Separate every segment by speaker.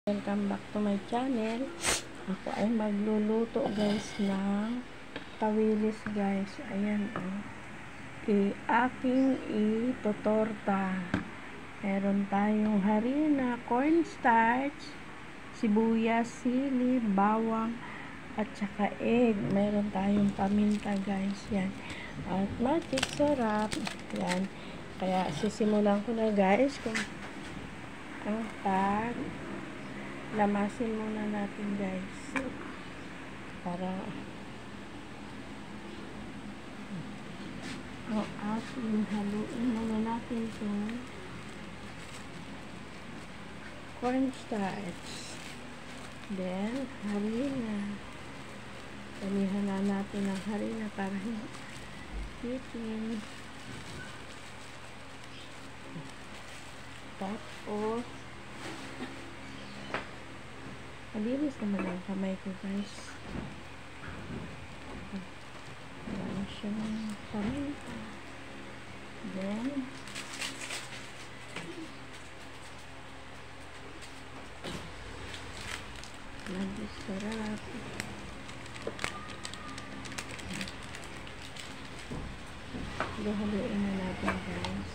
Speaker 1: Welcome back to my channel. Ako ay magluluto guys ng tawilis guys. Ayan aking itotorta. Meron tayong harina, cornstarch, sibuyas, sili, bawang, at saka egg. Meron tayong paminta guys. Yan. At magic sarap. Yan. Kaya sisimulan ko na guys kung ang lamasin muna natin guys para haluin muna natin itong cornstarch, then harina. Damihan na natin ang harina para hitin. Tapos malinis naman ang kamay ko guys. Wala siyang paminta. Then magic sarap. Haluin na natin guys.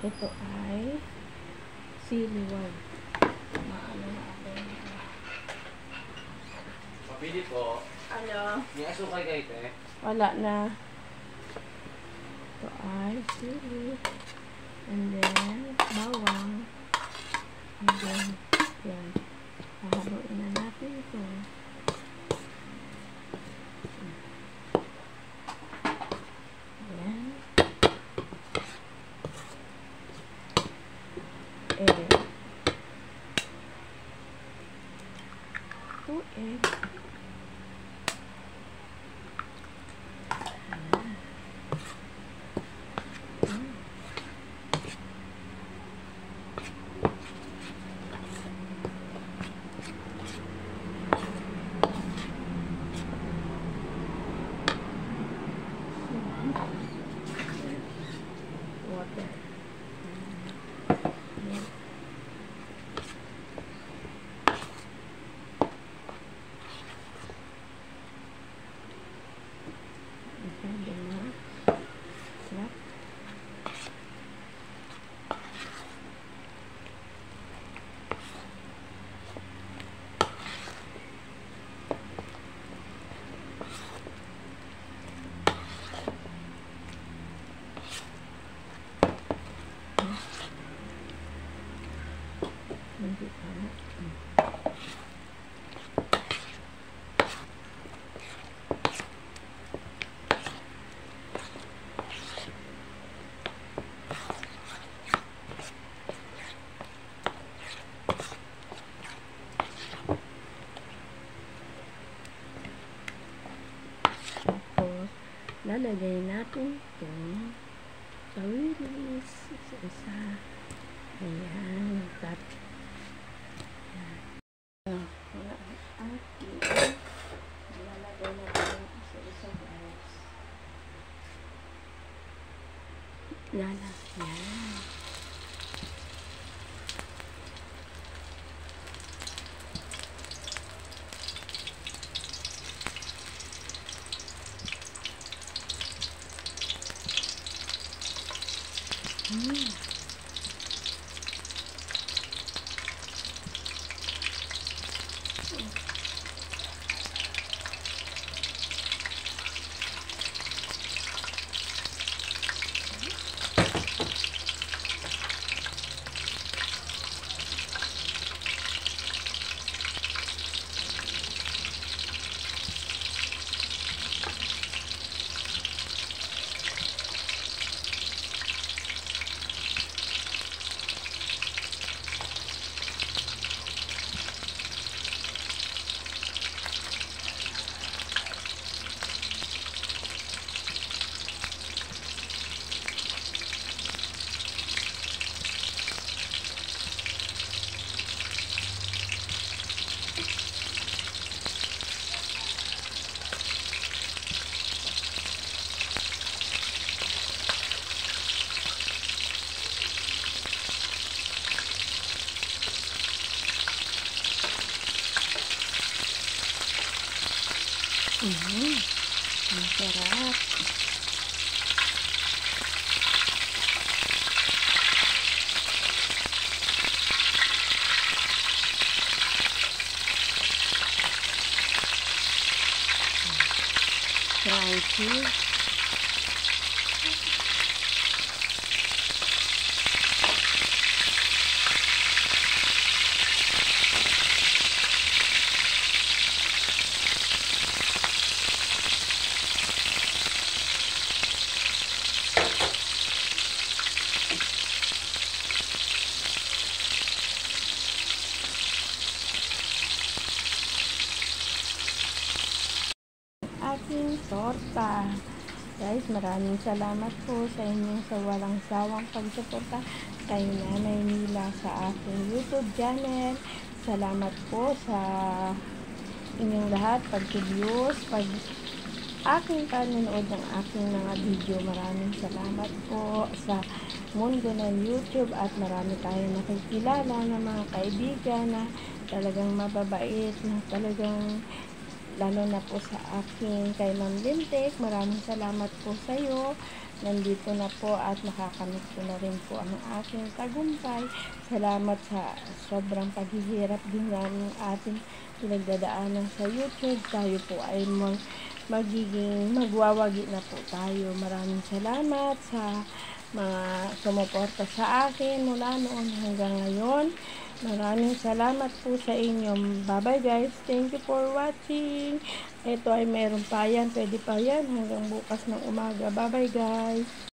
Speaker 1: Ito ay siliwag. Maano natin.
Speaker 2: Pili po.
Speaker 1: Ano?
Speaker 2: May asukay kayo te?
Speaker 1: Wala na. Ito ay sili. And then, bawang. And then, yan. Hahaluin na natin ito. Yan. Egg. 2 egg. Water. Lalagay natin itong tawilis isa-isa. Ayan. Lalagay natin isa-isa guys. Ayan. Masarap. Crunchy. Aking torta. Guys, maraming salamat po sa inyong sa walang sawang pagsuporta kay Nanay Mila sa aking YouTube channel. Salamat po sa inyong lahat, pag-views, aking panonood ng aking mga video. Maraming salamat po sa mundo ng YouTube at marami tayong nakikilala ng mga kaibigan na talagang mababait, na talagang lalo na po sa aking kay Ma'am Lintek. Maraming salamat po sa iyo. Nandito na po at nakakamit ko na rin po ang aking tagumpay. Salamat sa sobrang paghihirap din namin ating pinagdadaanan sa YouTube. Tayo po ay magwawagi na po tayo. Maraming salamat sa mga sumuporta sa akin mula noon hanggang ngayon. Maraming salamat po sa inyo. Bye-bye guys. Thank you for watching. Ito ay meron pa yan. Pwede pa yan hanggang bukas ng umaga. Bye-bye guys.